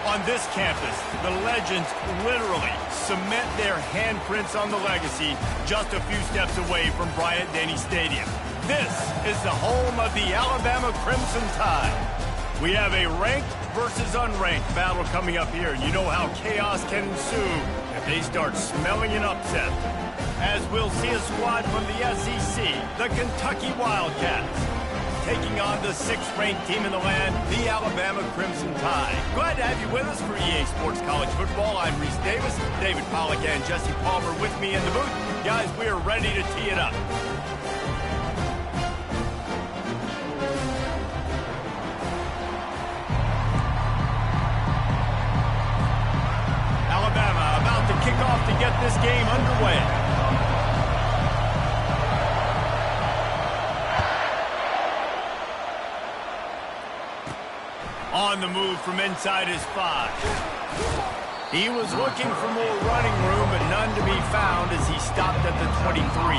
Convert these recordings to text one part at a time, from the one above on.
On this campus, the legends literally cement their handprints on the legacy just a few steps away from Bryant-Denny Stadium. This is the home of the Alabama Crimson Tide. We have a ranked versus unranked battle coming up here, and you know how chaos can ensue if they start smelling an upset. As we'll see a squad from the SEC, the Kentucky Wildcats, taking on the 6th-ranked team in the land, the Alabama Crimson Tide. Glad to have you with us for EA Sports College Football. I'm Reese Davis, David Pollack and Jesse Palmer with me in the booth. Guys, we are ready to tee it up. Alabama about to kick off to get this game underway. On the move from inside his 5. He was looking for more running room, but none to be found as he stopped at the 23.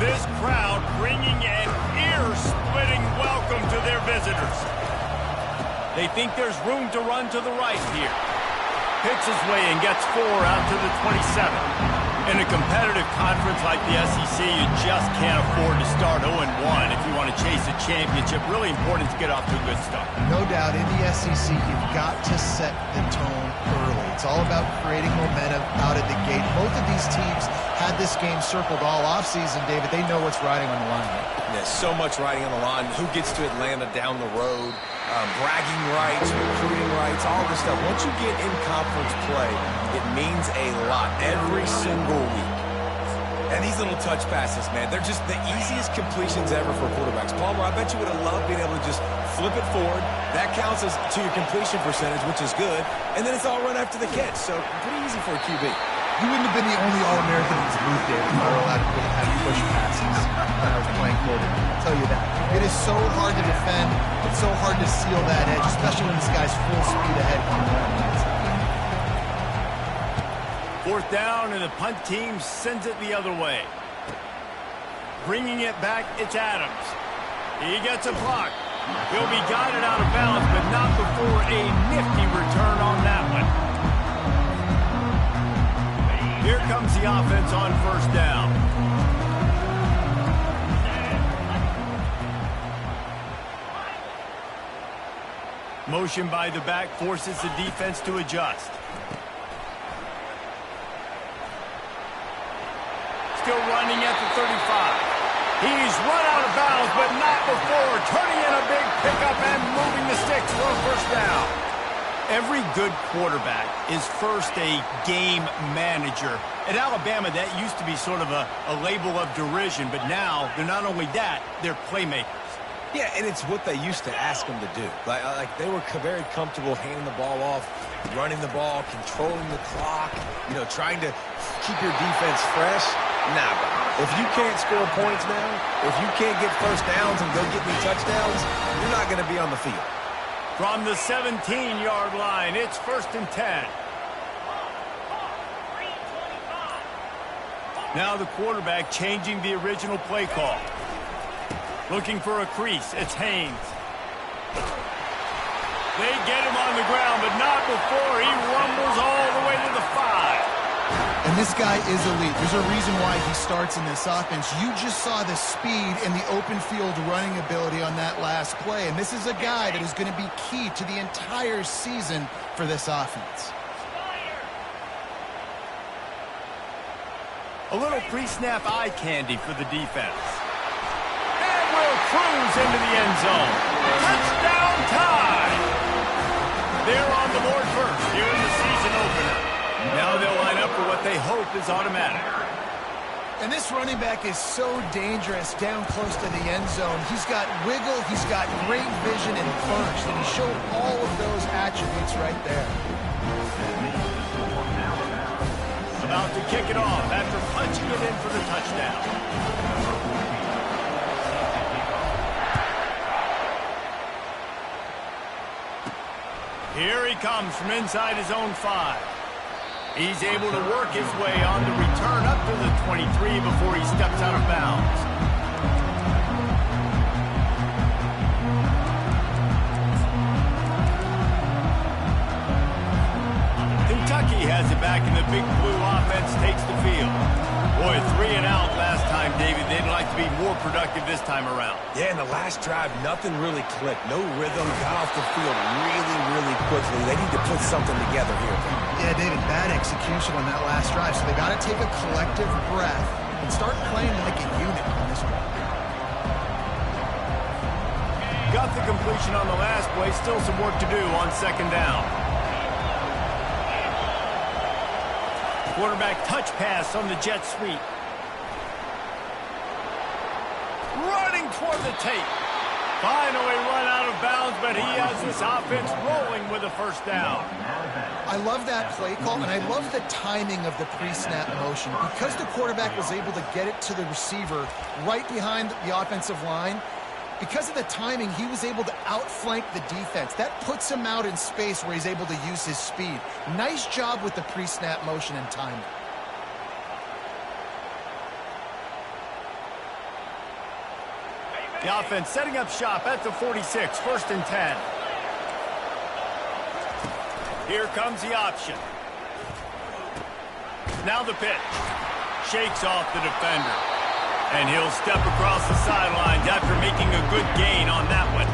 This crowd bringing an ear-splitting welcome to their visitors. They think there's room to run to the right here. Picks his way and gets 4 out to the 27. In a competitive conference like the SEC, you just can't afford to start 0-1 if you want to chase a championship. Really important to get off to a good start. No doubt, in the SEC, you've got to set the tone early. It's all about creating momentum out of the gate. Both of these teams had this game circled all offseason, David. They know what's riding on the line. There's so much riding on the line. Who gets to Atlanta down the road? Bragging rights, recruiting rights, all this stuff. Once you get in conference play, it means a lot every single week. And these little touch passes, man, they're just the easiest completions ever for quarterbacks. Palmer, I bet you would have loved being able to just flip it forward. That counts as to your completion percentage, which is good. And then it's all run after the catch, so pretty easy for a QB. You wouldn't have been the only All-American in this booth, David, if I were allowed to put heavy push passes when I was playing quarterback. I'll tell you that. It is so hard to defend. It's so hard to seal that edge, especially when this guy's full speed ahead coming around. 4th down, and the punt team sends it the other way. Bringing it back, it's Adams. He gets a block. He'll be guided out of bounds, but not before a nifty return on that one. Here comes the offense on 1st down. Motion by the back forces the defense to adjust. Still running at the 35. He's run out of bounds, but not before turning in a big pickup and moving the sticks for a 1st down. Every good quarterback is first a game manager. At Alabama, that used to be sort of a label of derision, but now they're not only that, they're playmakers. Yeah, and it's what they used to ask them to do. Like they were very comfortable handing the ball off, running the ball, controlling the clock, trying to keep your defense fresh. Nah, bro. If you can't score points now, if you can't get 1st downs and go get me touchdowns, you're not going to be on the field. From the 17-yard line, it's 1st and 10. Now the quarterback changing the original play call. Looking for a crease, it's Haynes. They get him on the ground, but not before he rumbles all the way to the 5. And this guy is elite. There's a reason why he starts in this offense. You just saw the speed and the open field running ability on that last play. And this is a guy that is going to be key to the entire season for this offense. A little pre-snap eye candy for the defense. And will cruise into the end zone. Touchdown Tide! They're on the board first here in the season opener. Now they'll line up for what they hope is automatic. And this running back is so dangerous down close to the end zone. He's got wiggle, he's got great vision and burst, and he showed all of those attributes right there. About to kick it off after punching it in for the touchdown. Here he comes from inside his own 5. He's able to work his way on the return up to the 23 before he steps out of bounds. Kentucky has it back, and the Big Blue offense takes the field. Boy, 3 and out last time, David. They'd like to be more productive this time around. Yeah, in the last drive, nothing really clicked. No rhythm, got off the field really quickly. They need to put something together here. Yeah, David, bad execution on that last drive, so they got to take a collective breath and start playing like a unit on this one. Got the completion on the last play. Still some work to do on second down. Quarterback touch pass on the jet sweep. Running toward the tape. Finally run out of bounds, but he has this offense rolling with a first down. I love that play call, and I love the timing of the pre-snap motion. Because the quarterback was able to get it to the receiver right behind the offensive line, because of the timing, he was able to outflank the defense. That puts him out in space where he's able to use his speed. Nice job with the pre-snap motion and timing. The offense setting up shop at the 46, 1st and 10. Here comes the option. Now the pitch. Shakes off the defender. And he'll step across the sidelines after making a good gain on that one.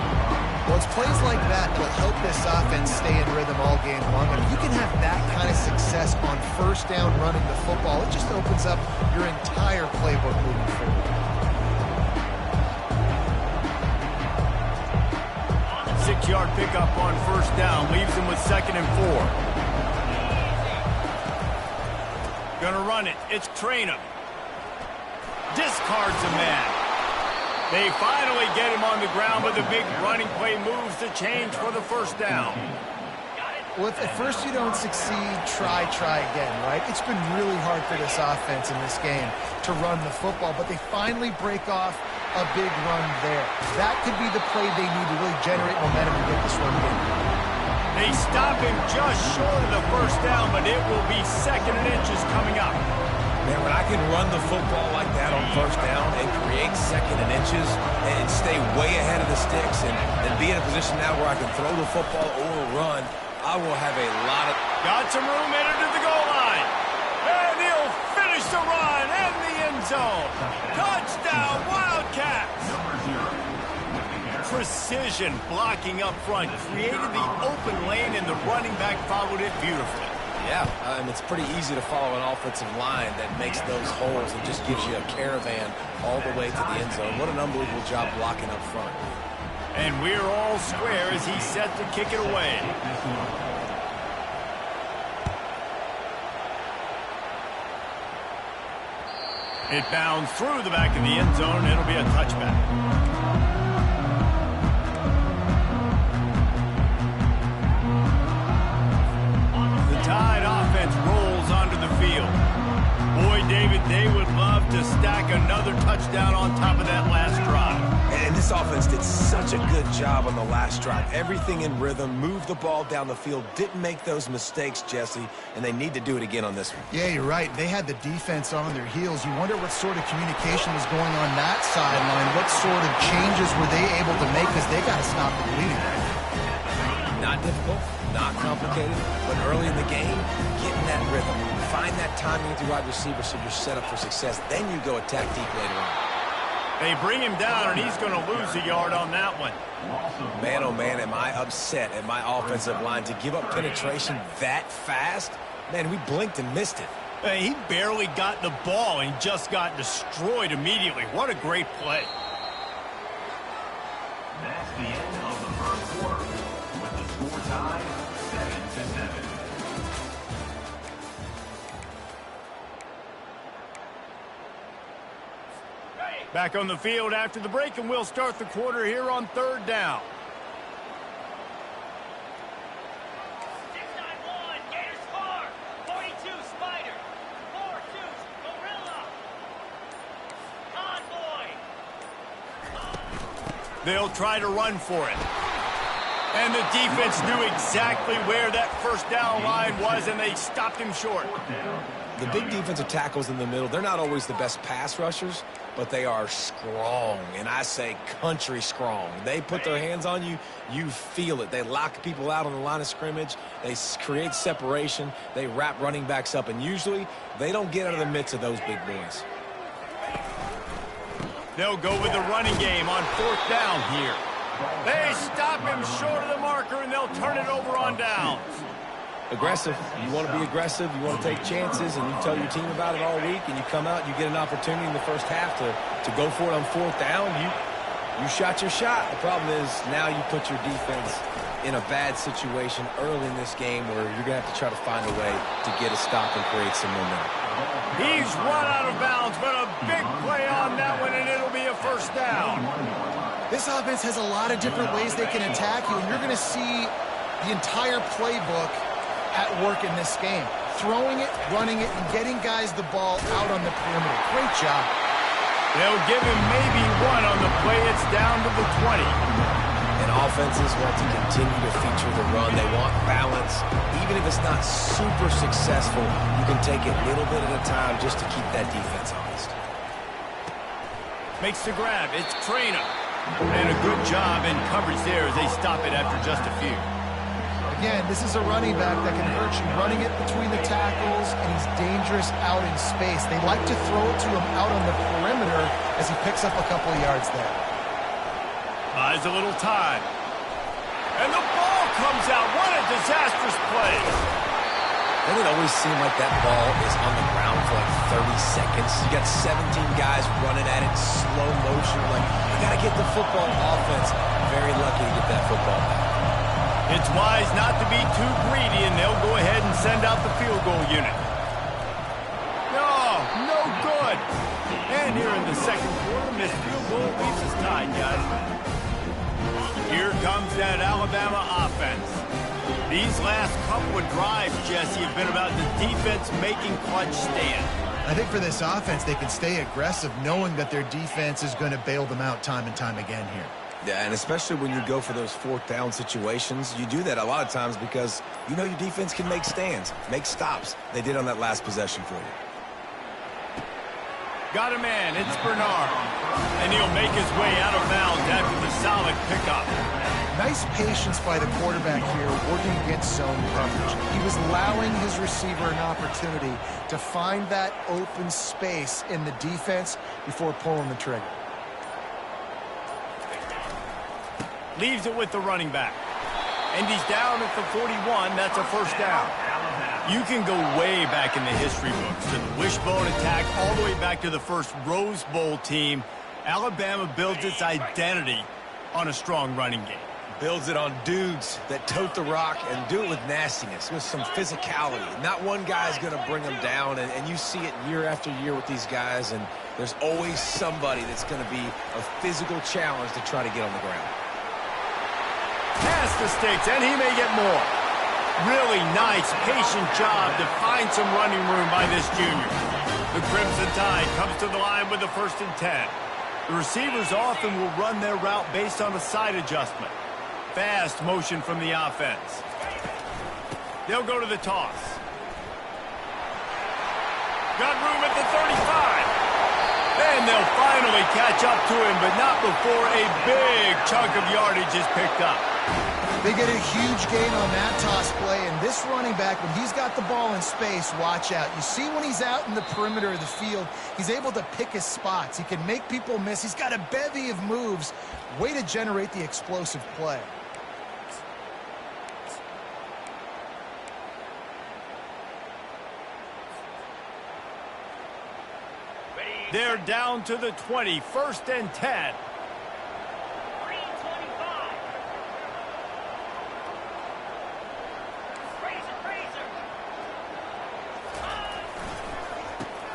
Well, it's plays like that that'll help this offense stay in rhythm all game long. And if you can have that kind of success on first down running the football, it just opens up your entire playbook moving forward. 6-yard pickup on first down. Leaves him with 2nd and 4. Gonna run it. It's Traynham. Discards a man. They finally get him on the ground, but the big running play moves the change for the first down. Well, if at first you don't succeed, try again, right? It's been really hard for this offense in this game to run the football, but they finally break off a big run there. That could be the play they need to really generate momentum and get this run in. They stop him just short of the first down, but it will be 2nd and inches coming up. Man, when I can run the football like that on first down and create 2nd and inches and stay way ahead of the sticks and be in a position now where I can throw the football or run, I will have a lot of... Got some room headed to the goal line. And he'll finish the run in the end zone. Touchdown, Wildcats! Precision blocking up front created the open lane, and the running back followed it beautifully. Yeah, and it's pretty easy to follow an offensive line that makes those holes and just gives you a caravan all the way to the end zone. What an unbelievable job blocking up front. And we're all square as he's set to kick it away. It bounds through the back of the end zone. It'll be a touchback. Tide offense rolls onto the field. Boy, David, they would love to stack another touchdown on top of that last drive. And this offense did such a good job on the last drive. Everything in rhythm, moved the ball down the field, didn't make those mistakes, Jesse, and they need to do it again on this one. Yeah, you're right. They had the defense on their heels. You wonder what sort of communication was going on that sideline. What sort of changes were they able to make, because they got to stop the bleeding. Not difficult, not complicated, but early in the game, get in that rhythm. Find that timing with your wide receiver so you're set up for success. Then you go attack deep later on. They bring him down, and he's going to lose a yard on that one. Man, oh man, am I upset at my offensive line to give up penetration that fast? Man, we blinked and missed it. Hey, he barely got the ball and just got destroyed immediately. What a great play. That's the end of the first quarter. With the score tied 7-7. Back on the field after the break, and we'll start the quarter here on 3rd down. 691, Gators score. 42, Spider. 4-2, Gorilla. Convoy. They'll try to run for it. And the defense knew exactly where that first down line was, and they stopped him short. The big defensive tackles in the middle, they're not always the best pass rushers, but they are strong, and I say country strong. They put their hands on you, you feel it. They lock people out on the line of scrimmage. They create separation. They wrap running backs up, and usually they don't get out of the midst of those big boys. They'll go with the running game on 4th down here. They stop him short of the marker, and they'll turn it over on downs. Aggressive. You want to be aggressive. You want to take chances, and you tell your team about it all week, and you come out, you get an opportunity in the first half to go for it on 4th down. You shot your shot. The problem is now you put your defense in a bad situation early in this game where you're going to have to try to find a way to get a stop and create some momentum. He's run out of bounds, but a big play on that one, and it'll be a 1st down. This offense has a lot of different ways they can attack you, and you're going to see the entire playbook at work in this game. Throwing it, running it, and getting guys the ball out on the perimeter. Great job. They'll give him maybe one on the play. It's down to the 20. And offenses want to continue to feature the run. They want balance. Even if it's not super successful, you can take it little bit at a time just to keep that defense honest. Makes the grab. It's Trainer. And a good job in coverage there as they stop it after just a few. Again, this is a running back that can hurt you, running it between the tackles, and he's dangerous out in space. They like to throw it to him out on the perimeter as he picks up a couple of yards there. Buys a little time. And the ball comes out. What a disastrous play. Doesn't it always seem like that ball is on the ground for like 30 seconds? You got 17 guys running at it, slow motion. Like, you got to get the football. Offense, very lucky to get that football back. It's wise not to be too greedy, and they'll go ahead and send out the field goal unit. No good. And here in the 2nd quarter, missed field goal leaves us tied, guys. Here comes that Alabama offense. These last couple of drives, Jesse, have been about the defense making clutch stand. I think for this offense, they can stay aggressive knowing that their defense is going to bail them out time and time again here. Yeah, and especially when you go for those 4th down situations, you do that a lot of times because you know your defense can make stands, make stops. They did on that last possession for you. Got a man, it's Bernard. And he'll make his way out of bounds after the solid pickup. Nice patience by the quarterback here working against zone coverage. He was allowing his receiver an opportunity to find that open space in the defense before pulling the trigger. Leaves it with the running back. And he's down at the 41. That's a 1st down. You can go way back in the history books to the wishbone attack all the way back to the first Rose Bowl team. Alabama builds its identity on a strong running game. Builds it on dudes that tote the rock and do it with nastiness, with some physicality. Not one guy's going to bring them down, and you see it year after year with these guys, and there's always somebody that's going to be a physical challenge to try to get on the ground. Past the sticks, and he may get more. Really nice, patient job to find some running room by this junior. The Crimson Tide comes to the line with the 1st and 10. The receivers often will run their route based on a side adjustment. Fast motion from the offense. They'll go to the toss. Got room at the 35. And they'll finally catch up to him, but not before a big chunk of yardage is picked up. They get a huge gain on that toss play, and this running back, when he's got the ball in space, watch out. You see when he's out in the perimeter of the field, he's able to pick his spots. He can make people miss. He's got a bevy of moves. Way to generate the explosive play. They're down to the 20, 1st and 10.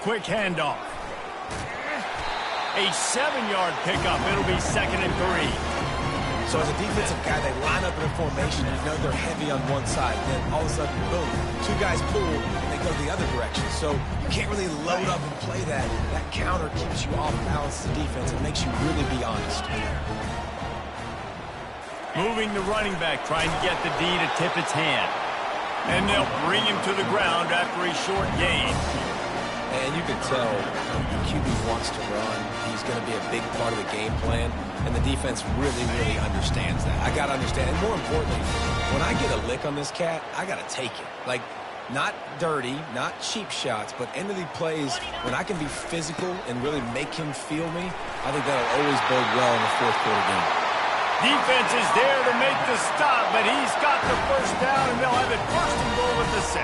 Quick handoff. A 7-yard pickup. It'll be 2nd and 3. So as a defensive guy, they line up in a formation. You know they're heavy on one side. Then all of a sudden, boom, 2 guys pull, and they go the other direction. So you can't really load up and play that. That counter keeps you off balance as a defense. It makes you really be honest. Moving the running back, trying to get the D to tip its hand. And they'll bring him to the ground after a short gain. And you can tell the QB wants to run. He's going to be a big part of the game plan. And the defense really, really understands that. I got to understand. And more importantly, when I get a lick on this cat, I got to take it. Like, not dirty, not cheap shots, but end of the plays, when I can be physical and really make him feel me, I think that'll always bode well in the fourth quarter game. Defense is there to make the stop, but he's got the first down, and they'll have it first and goal at the 6.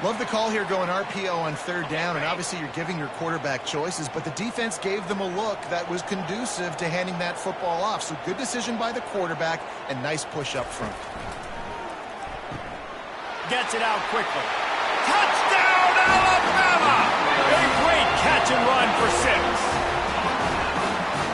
Love the call here going RPO on third down, and obviously you're giving your quarterback choices, but the defense gave them a look that was conducive to handing that football off. So good decision by the quarterback and nice push up front. Gets it out quickly. Touchdown, Alabama! A great catch and run for 6.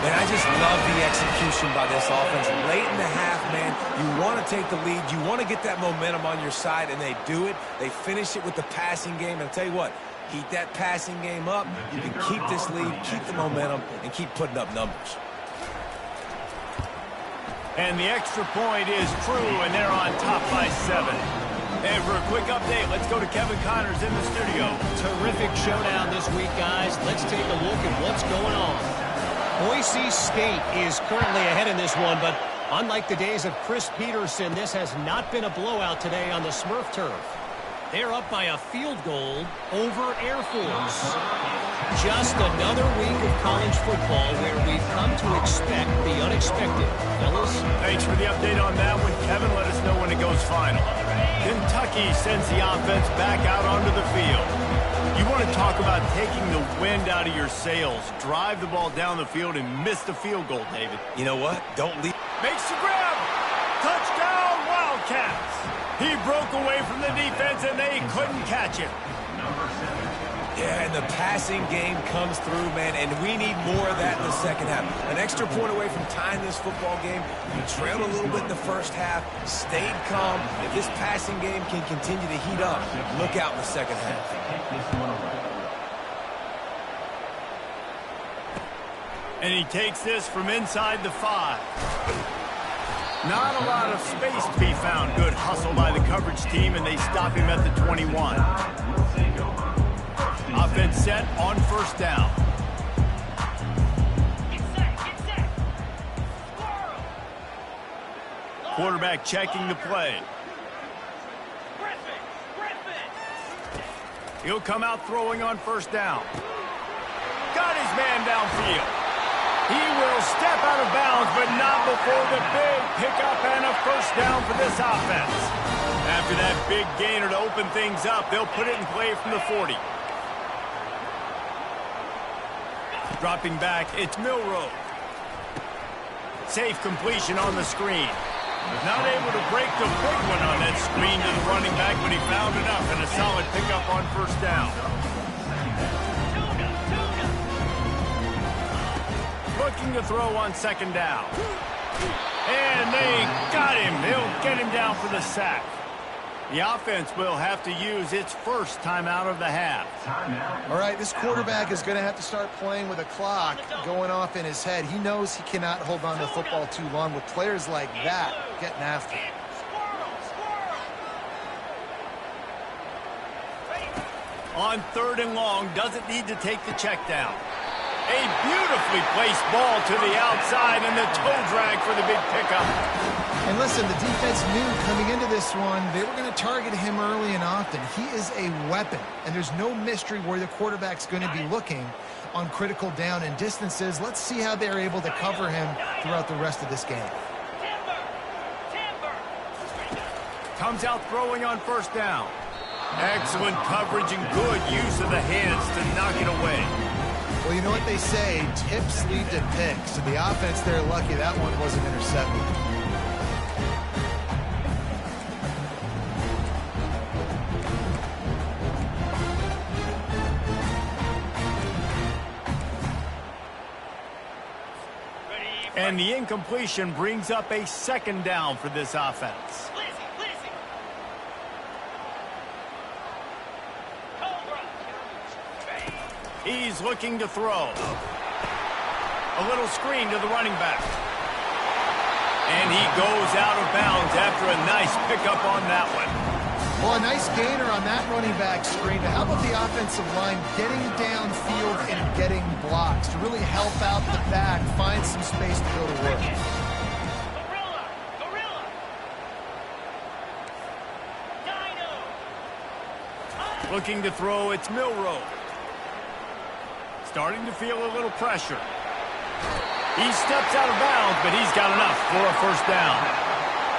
Man, I just love the execution by this offense. Late in the half, man, you want to take the lead. You want to get that momentum on your side, and they do it. They finish it with the passing game. And I'll tell you what, keep that passing game up. You can keep this lead, keep the momentum, and keep putting up numbers. And the extra point is true, and they're on top by 7. And for a quick update, let's go to Kevin Connors in the studio. Terrific showdown this week, guys. Let's take a look at what's going on. Boise State is currently ahead in this one, but unlike the days of Chris Peterson, this has not been a blowout today on the Smurf turf. They're up by a field goal over Air Force. Just another week of college football where we've come to expect the unexpected. Fellas? Thanks for the update on that one, Kevin. Let us know when it goes final. Kentucky sends the offense back out onto the field. You want to talk about taking the wind out of your sails. Drive the ball down the field and miss the field goal, David. You know what? Don't leave. Makes the grab. Touchdown, Wildcats. He broke away from the defense, and they couldn't catch him. Yeah, and the passing game comes through, man, and we need more of that in the second half. An extra point away from tying this football game. You trailed a little bit in the first half, stayed calm. If this passing game can continue to heat up, look out in the second half. And he takes this from inside the 5. Not a lot of space to be found. Good hustle by the coverage team, and they stop him at the 21. Offense set on first down. Get set. Squirrel. Quarterback checking the play. Griffin. He'll come out throwing on first down. Got his man downfield. He will step out of bounds, but not before the big pickup and a first down for this offense. After that big gainer to open things up, they'll put it in play from the 40. Dropping back, it's Milroe. Safe completion on the screen. Not able to break the big one on that screen to the running back, but he found enough and a solid pickup on first down. Looking to throw on second down. And they got him. They'll get him down for the sack. The offense will have to use its first timeout of the half. All right, this quarterback is going to have to start playing with a clock going off in his head. He knows he cannot hold on to the football too long with players like that getting after him. On third and long, doesn't need to take the check down. A beautifully placed ball to the outside and the toe drag for the big pickup. And listen, the defense knew coming into this one, they were going to target him early and often. He is a weapon, and there's no mystery where the quarterback's going to be looking on critical down and distances. Let's see how they're able to cover him throughout the rest of this game. Timber. Comes out throwing on first down. Excellent coverage and good use of the hands to knock it away. Well, you know what they say, tips lead to picks. So the offense, they're lucky that one wasn't intercepted. And the incompletion brings up a second down for this offense. Lizzie. Cobra. He's looking to throw. A little screen to the running back. And he goes out of bounds after a nice pickup on that one. Well, a nice gainer on that running back screen. But how about the offensive line getting downfield and getting blocks to really help out the back, find some space to go to work? Gorilla. Dino. Looking to throw, it's Milroe. Starting to feel a little pressure. He steps out of bounds, but he's got enough for a first down.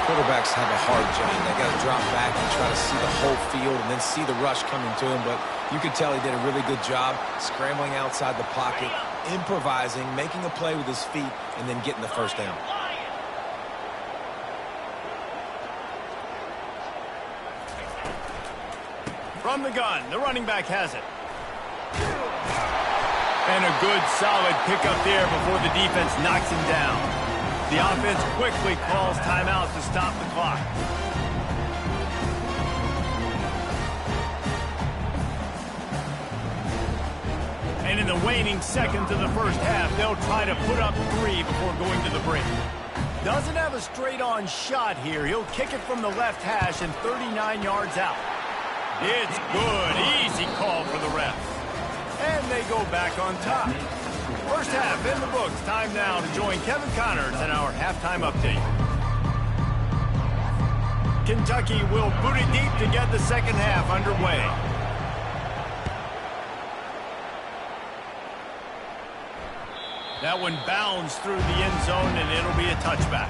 Quarterbacks have a hard job. They got to drop back and try to see the whole field and then see the rush coming to him. But you could tell he did a really good job scrambling outside the pocket, improvising, making a play with his feet, and then getting the first down. From the gun, the running back has it. And a good, solid pickup there before the defense knocks him down. The offense quickly calls timeout to stop the clock. And in the waning seconds of the first half, they'll try to put up 3 before going to the break. Doesn't have a straight-on shot here. He'll kick it from the left hash and 39 yards out. It's good. Easy call for the refs. And they go back on top. First half in the books. Time now to join Kevin Connors in our halftime update. Kentucky will boot it deep to get the second half underway. That one bounds through the end zone, and it'll be a touchback.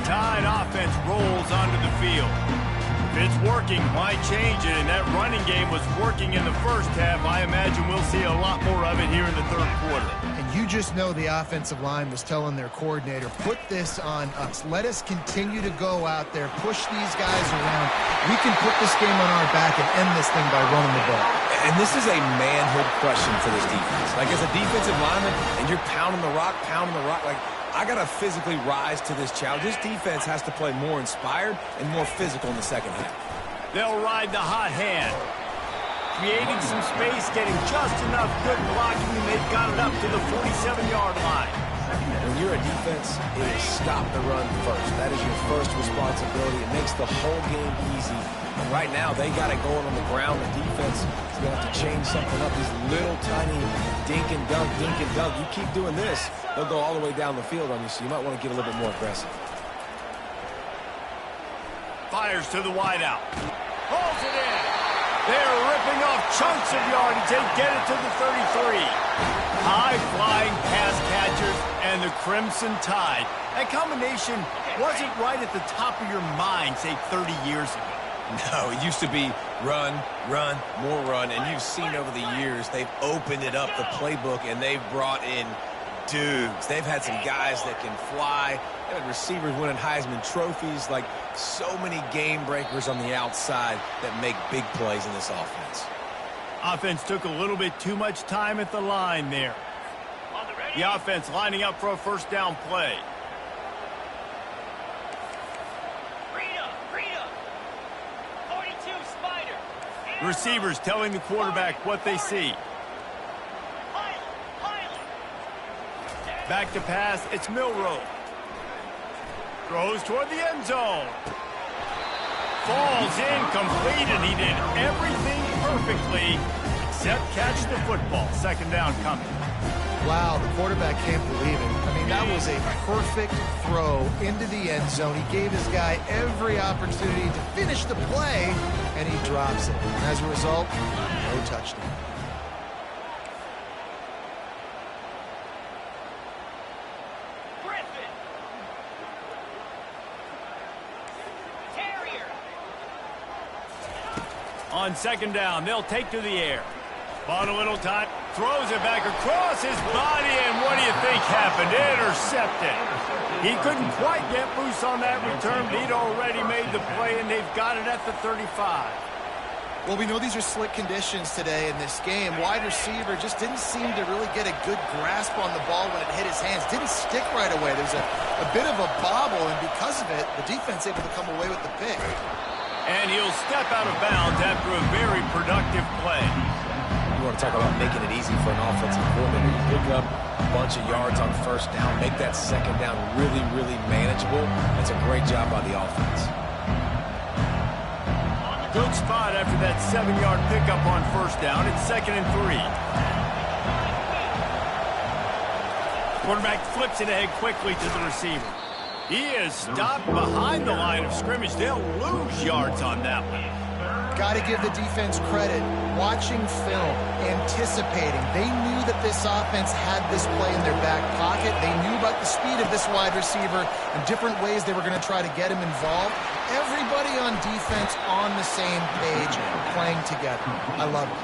Tide offense rolls onto the field. If it's working, why change it? And that running game was working in the first half. I imagine we'll see a lot more of it here in the third quarter. And you just know the offensive line was telling their coordinator, put this on us. Let us continue to go out there, push these guys around. We can put this game on our back and end this thing by running the ball. And this is a manhood question for this defense. Like, as a defensive lineman, and you're pounding the rock, like, I got to physically rise to this challenge. This defense has to play more inspired and more physical in the second half. They'll ride the hot hand. Creating some space, getting just enough good blocking, and they've got it up to the 47-yard line. When you're a defense, it is stop the run first. That is your first responsibility. It makes the whole game easy. And right now, they got it going on the ground. The defense is going to have to change something up. These little tiny dink and dunk. You keep doing this, they'll go all the way down the field on you, so you might want to get a little bit more aggressive. Fires to the wideout. Pulls it in. They're ripping off chunks of yardage. They get it to the 33. High-flying pass catchers and the Crimson Tide. That combination wasn't right at the top of your mind, say, 30 years ago. No, it used to be run, more run. And you've seen over the years, they've opened it up, the playbook, and they've brought in dudes. They've had some guys that can fly. They've had receivers winning Heisman trophies, like so many game breakers on the outside that make big plays in this offense. Offense took a little bit too much time at the line there. The offense lining up for a first down play. Freedom. 42 Spider. Receivers telling the quarterback what they see. Back to pass, it's Milroe. Throws toward the end zone. Falls incomplete, and he did everything perfectly except catch the football. Second down coming. Wow, the quarterback can't believe it. I mean, that was a perfect throw into the end zone. He gave his guy every opportunity to finish the play, and he drops it. And as a result, no touchdown. On second down, they'll take to the air. Bought a little time, throws it back across his body, and what do you think happened? Intercepted. He couldn't quite get loose on that return, but he'd already made the play, and they've got it at the 35. Well, we know these are slick conditions today in this game. Wide receiver just didn't seem to really get a good grasp on the ball when it hit his hands. Didn't stick right away. There's a bit of a bobble, and because of it, the defense able to come away with the pick. And he'll step out of bounds after a very productive play. You want to talk about making it easy for an offensive coordinator. You pick up a bunch of yards on first down, make that second down really, really manageable. That's a great job by the offense. Good spot after that 7-yard pickup on first down. It's 2nd and 3. Quarterback flips it ahead quickly to the receiver. He is stopped behind the line of scrimmage. They'll lose yards on that one. Got to give the defense credit. Watching film, anticipating. They knew that this offense had this play in their back pocket. They knew about the speed of this wide receiver and different ways they were going to try to get him involved. Everybody on defense on the same page, playing together. I love it.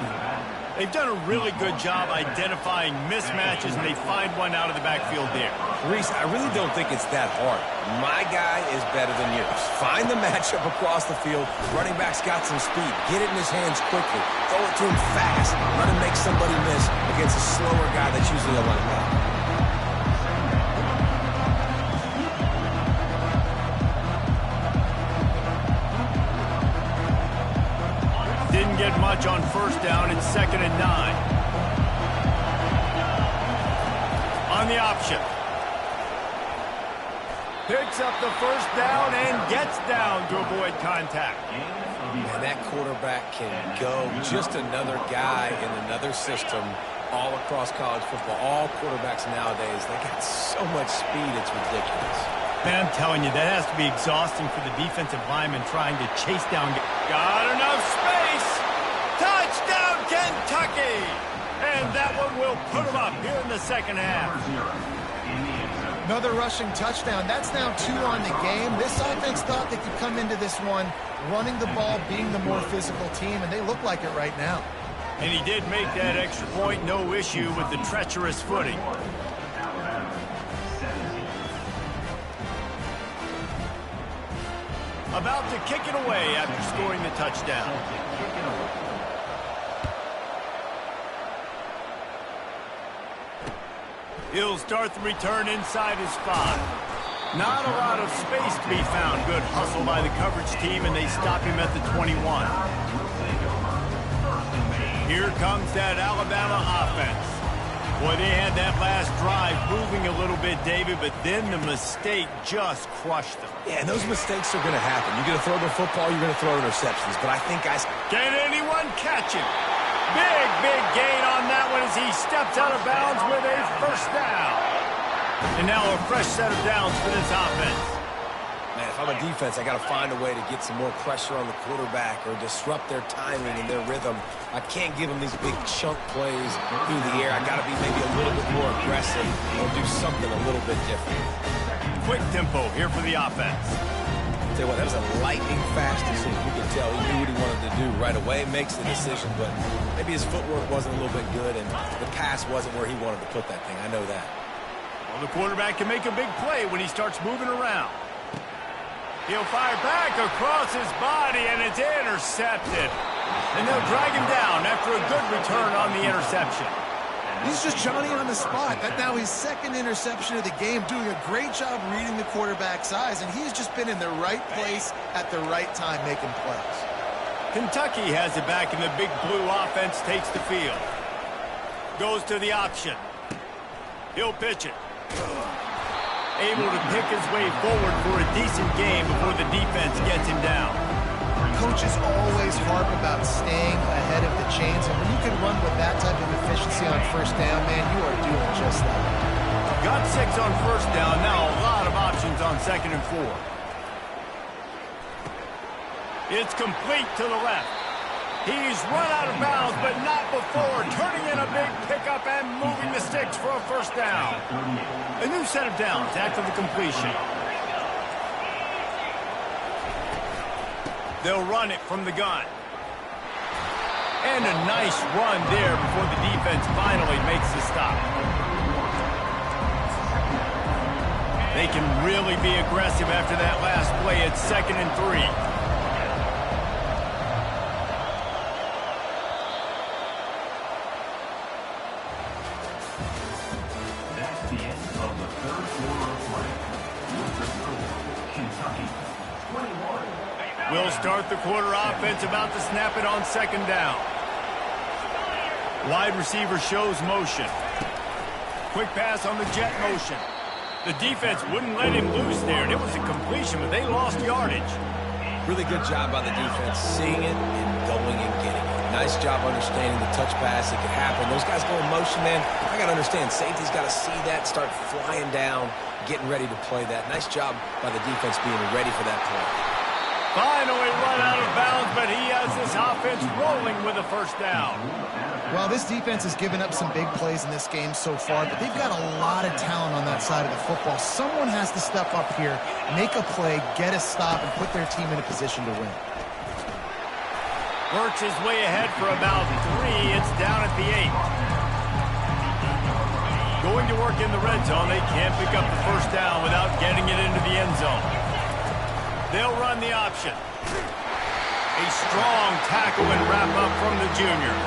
They've done a really good job identifying mismatches, and they find one out of the backfield there. Reese, I really don't think it's that hard. My guy is better than yours. Find the matchup across the field. Running back's got some speed. Get it in his hands quickly. Throw it to him fast. Let him make somebody miss against a slower guy that's usually a linebacker. Didn't get much on first down. It's 2nd and 9. On the option. Picks up the first down and gets down to avoid contact. And that quarterback can go. Just another guy in another system all across college football. All quarterbacks nowadays, they got so much speed, it's ridiculous. Man, I'm telling you, that has to be exhausting for the defensive lineman trying to chase down. Got enough space. Touchdown, Kentucky. And that one will put them up here in the second half. Another rushing touchdown. That's now 2 on the game. This offense thought they could come into this one running the ball, being the more physical team, and they look like it right now. And he did make that extra point, no issue with the treacherous footing. About to kick it away after scoring the touchdown. He'll start the return inside his 5. Not a lot of space to be found. Good hustle by the coverage team, and they stop him at the 21. Here comes that Alabama offense. Boy, they had that last drive moving a little bit, David, but then the mistake just crushed them. Yeah, and those mistakes are going to happen. You're going to throw the football, you're going to throw interceptions. But I think guys... Can anyone catch him? Big gain on that one as he steps out of bounds with a first down. And now a fresh set of downs for this offense. Man, if I'm a defense, I got to find a way to get some more pressure on the quarterback or disrupt their timing and their rhythm. I can't give them these big chunk plays through the air. I got to be maybe a little bit more aggressive or do something a little bit different. Quick tempo here for the offense. Tell you what, that was a lightning-fast decision. You can tell he knew what he wanted to do right away. Makes the decision, but maybe his footwork wasn't a little bit good, and the pass wasn't where he wanted to put that thing. I know that. Well, the quarterback can make a big play when he starts moving around. He'll fire back across his body, and it's intercepted. And they'll drag him down after a good return on the interception. He's just Johnny on the spot. That now his 2nd interception of the game, doing a great job reading the quarterback's eyes, and he's just been in the right place at the right time making plays. Kentucky has it back, and the big blue offense takes the field. Goes to the option. He'll pitch it. Able to pick his way forward for a decent game before the defense gets him down. Coaches always harp about staying ahead of the chains, and when you can run with that type of efficiency on first down, man, you are doing just that. Got 6 on first down. Now a lot of options on 2nd and 4. It's complete to the left. He's run out of bounds, but not before turning in a big pickup and moving the sticks for a first down. A new set of downs after the completion. They'll run it from the gun. And a nice run there before the defense finally makes the stop. They can really be aggressive after that last play. It's 2nd and 3. That's the end of the third quarter of play. With the score, Kentucky 21, We'll start the quarter offense about to snap it on second down. Wide receiver shows motion. Quick pass on the jet motion. The defense wouldn't let him loose there, and it was a completion, but they lost yardage. Really good job by the defense, seeing it and going and getting it. Nice job understanding the touch pass. It could happen. Those guys go in motion, man. I got to understand, safety's got to see that, start flying down, getting ready to play that. Nice job by the defense being ready for that play. Finally run out of bounds, but he has this offense rolling with a first down. Well, this defense has given up some big plays in this game so far, but they've got a lot of talent on that side of the football. Someone has to step up here, make a play, get a stop, and put their team in a position to win. Works his way ahead for about 3. It's down at the 8. Going to work in the red zone. They can't pick up the first down without getting it into the end zone. They'll run the option. A strong tackle and wrap up from the junior.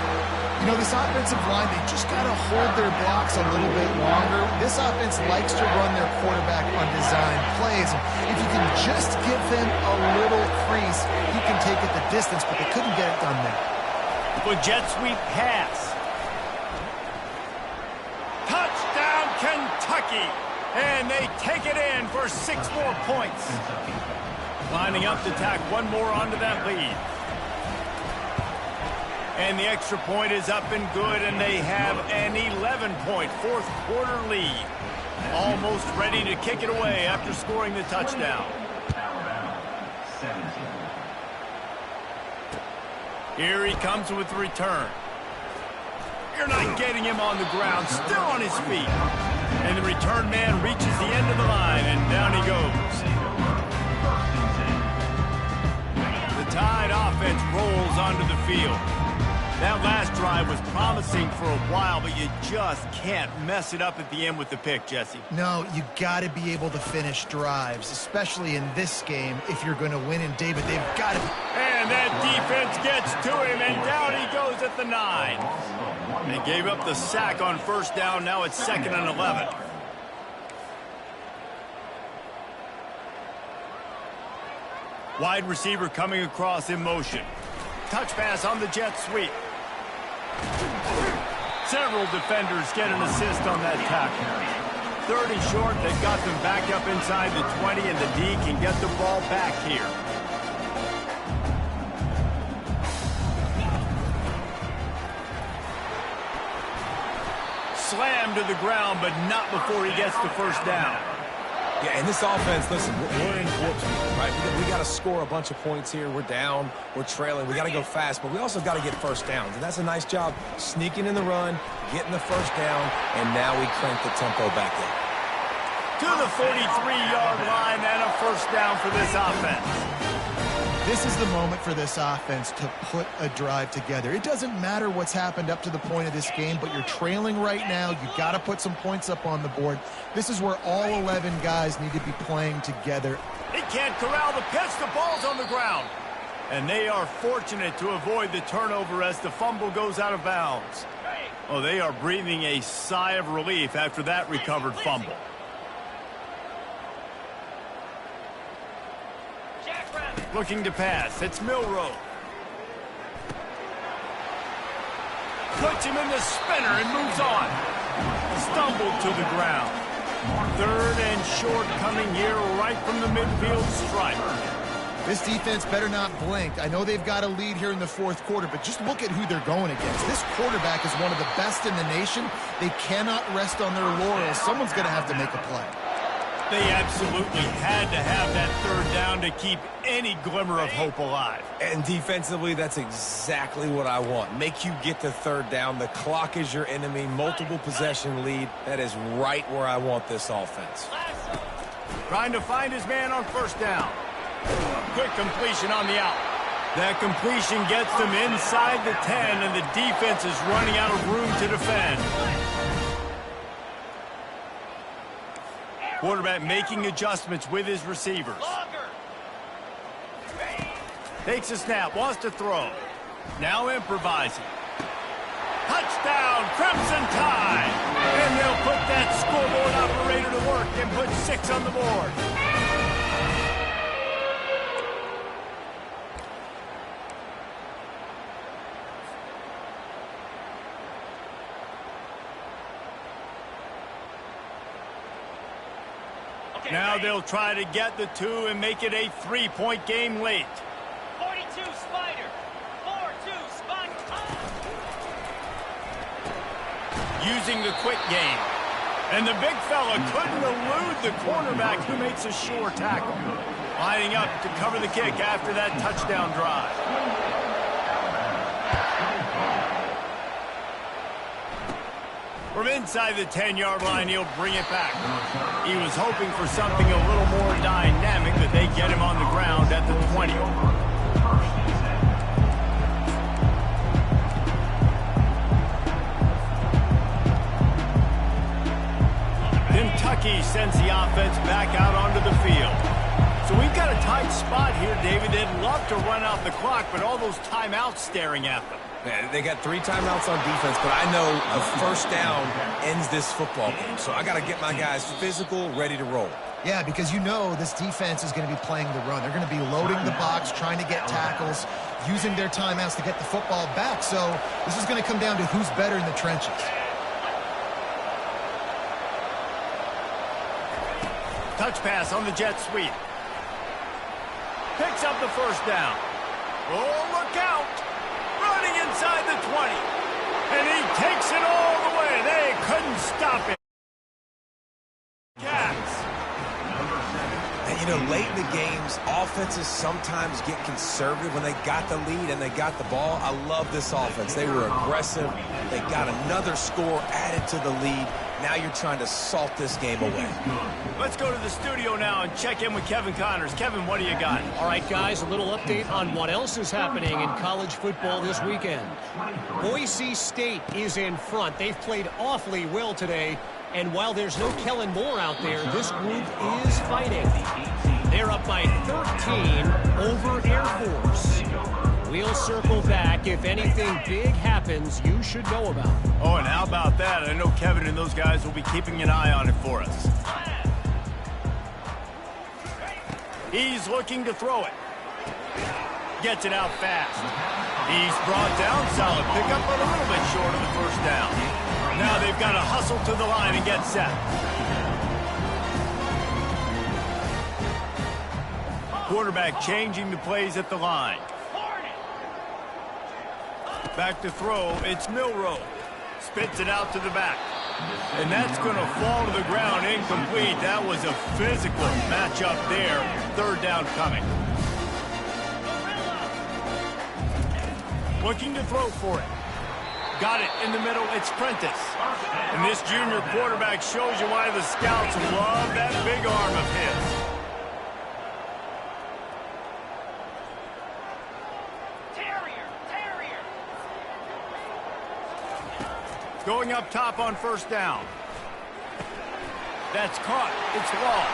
You know, this offensive line, they just got to hold their blocks a little bit longer. This offense likes to run their quarterback on design plays. And if you can just give them a little crease, he can take it the distance, but they couldn't get it done there. Good jet sweep pass. Touchdown, Kentucky! And they take it in for 6 more points. Lining up to tack one more onto that lead. And the extra point is up and good, and they have an 11-point fourth-quarter lead. Almost ready to kick it away after scoring the touchdown. Here he comes with the return. You're not getting him on the ground, still on his feet. And the return man reaches the end of the line, and down he goes. The Tide offense rolls onto the field. That last drive was promising for a while, but you just can't mess it up at the end with the pick, Jesse. No, you got to be able to finish drives, especially in this game if you're going to win. And, David, they've got to. And that defense gets to him, and down he goes at the 9. They gave up the sack on first down. Now it's 2nd and 11. Wide receiver coming across in motion. Touch pass on the jet sweep. Several defenders get an assist on that tackle. 30 short, they got them back up inside the 20, and the D can get the ball back here. Slammed to the ground, but not before he gets the first down. Yeah, and this offense, listen, we're in warp speed, right? We got to score a bunch of points here. We're down. We're trailing. We got to go fast, but we also got to get first downs. And that's a nice job sneaking in the run, getting the first down, and now we crank the tempo back up. To the 43-yard line and a first down for this offense. This is the moment for this offense to put a drive together. It doesn't matter what's happened up to the point of this game, but you're trailing right now. You've got to put some points up on the board. This is where all 11 guys need to be playing together. He can't corral the pitch. The ball's on the ground. And they are fortunate to avoid the turnover as the fumble goes out of bounds. Oh, they are breathing a sigh of relief after that recovered fumble. Looking to pass. It's Milroe. Puts him in the spinner and moves on. Stumbled to the ground. 3rd and short coming here right from the midfield stripe. This defense better not blink. I know they've got a lead here in the 4th quarter, but just look at who they're going against. This quarterback is one of the best in the nation. They cannot rest on their laurels. Someone's going to have to make a play. They absolutely had to have that 3rd down to keep any glimmer of hope alive. And defensively, that's exactly what I want. Make you get the 3rd down. The clock is your enemy. Multiple possession lead. That is right where I want this offense. Trying to find his man on first down. Quick completion on the out. That completion gets them inside the 10, and the defense is running out of room to defend. Quarterback making adjustments with his receivers. Takes a snap, wants to throw. Now improvising. Touchdown, Crimson Tide! And they'll put that scoreboard operator to work and put 6 on the board. Now they'll try to get the two and make it a 3-point game late. 42 Spider. 4-2 Spider. Using the quick game. And the big fella couldn't elude the cornerback who makes a sure tackle. Lining up to cover the kick after that touchdown drive. From inside the 10-yard line, he'll bring it back. He was hoping for something a little more dynamic, but they get him on the ground at the 20. Kentucky sends the offense back out onto the field. So we've got a tight spot here, David. They'd love to run out the clock, but all those timeouts staring at them. Yeah, they got 3 timeouts on defense, but I know a first down ends this football game. So I got to get my guys physical, ready to roll. Yeah, because you know this defense is going to be playing the run. They're going to be loading the box, trying to get tackles, using their timeouts to get the football back. So this is going to come down to who's better in the trenches. Touch pass on the jet sweep. Picks up the first down. Oh, look out! Running inside the 20. And he takes it all the way. They couldn't stop it. Cats. And, you know, late in the games, offenses sometimes get conservative when they got the lead and they got the ball. I love this offense. They were aggressive. They got another score added to the lead. Now you're trying to salt this game away. Let's go to the studio now and check in with Kevin Connors. Kevin, what do you got? All right, guys, a little update on what else is happening in college football this weekend. Boise State is in front. They've played awfully well today. And while there's no Kellen Moore out there, this group is fighting. They're up by 13 over Air Force. We'll circle back. If anything big happens, you should know about it. Oh, and how about that? I know Kevin and those guys will be keeping an eye on it for us. He's looking to throw it. Gets it out fast. He's brought down. Solid pickup, but a little bit short of the first down. Now they've got to hustle to the line and get set. Quarterback changing the plays at the line. Back to throw, it's Milroe. Spits it out to the back. And that's going to fall to the ground incomplete. That was a physical matchup there. Third down coming. Looking to throw for it. Got it in the middle, it's Prentice. And this junior quarterback shows you why the scouts love that big arm of his. Going up top on first down. That's caught. It's Law.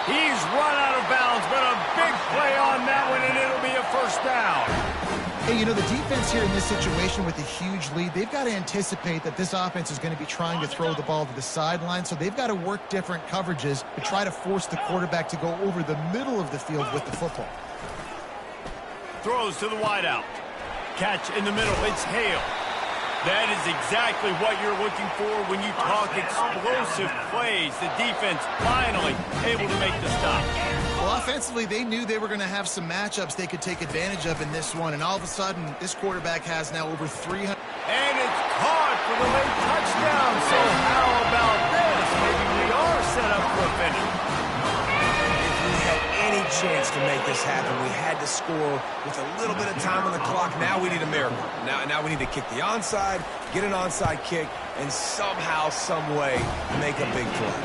He's run out of bounds, but a big play on that one, and it'll be a first down. Hey, you know, the defense here in this situation with a huge lead, they've got to anticipate that this offense is going to be trying to throw the ball to the sideline, so they've got to work different coverages to try to force the quarterback to go over the middle of the field with the football. Throws to the wideout. Catch in the middle. It's Hale. That is exactly what you're looking for when you talk explosive plays. The defense finally able to make the stop. Well, offensively, they knew they were going to have some matchups they could take advantage of in this one, and all of a sudden, this quarterback has now over 300. And it's caught for the late touchdown. So how about this? Maybe we are set up for a finish. If we had any chance to make this happen, we had to score with a little bit of time on the clock. Now we need a miracle. Now we need to kick the onside, get an onside kick, and somehow, some way, make a big play.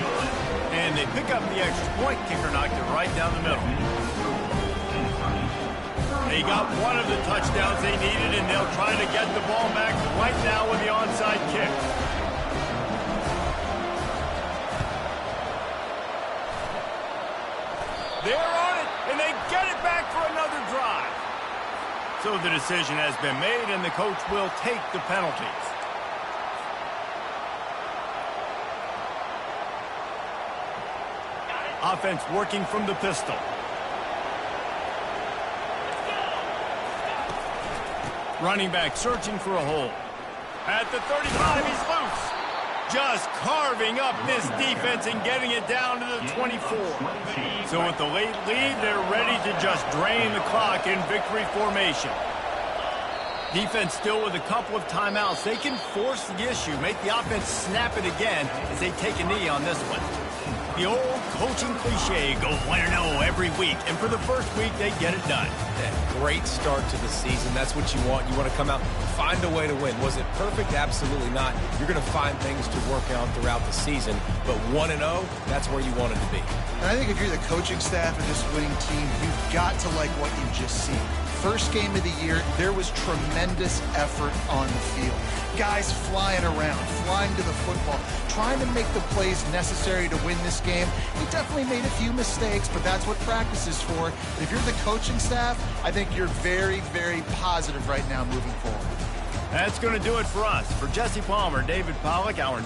And they pick up the extra point. Kicker knocked it right down the middle. They got one of the touchdowns they needed, and they'll try to get the ball back right now with the onside kick. They're on it, and they get it back for another drive. So the decision has been made, and the coach will take the penalties. Offense working from the pistol. Running back searching for a hole. At the 35, he's loose. just carving up this defense and getting it down to the 24. So with the late lead, they're ready to just drain the clock in victory formation. Defense still with a couple of timeouts. They can force the issue, make the offense snap it again as they take a knee on this one. The old coaching cliche, go 1-0 every week. And for the first week, they get it done. Yeah, great start to the season. That's what you want. You want to come out, find a way to win. Was it perfect? Absolutely not. You're going to find things to work out throughout the season. But 1-0, that's where you want it to be. And I think if you're the coaching staff of this winning team, you've got to like what you've just seen. First game of the year, there was tremendous effort on the field. Guys flying around, flying to the football, trying to make the plays necessary to win this game. He definitely made a few mistakes, but that's what practice is for. If you're the coaching staff, I think you're very, very positive right now moving forward. That's going to do it for us. For Jesse Palmer, David Pollack, our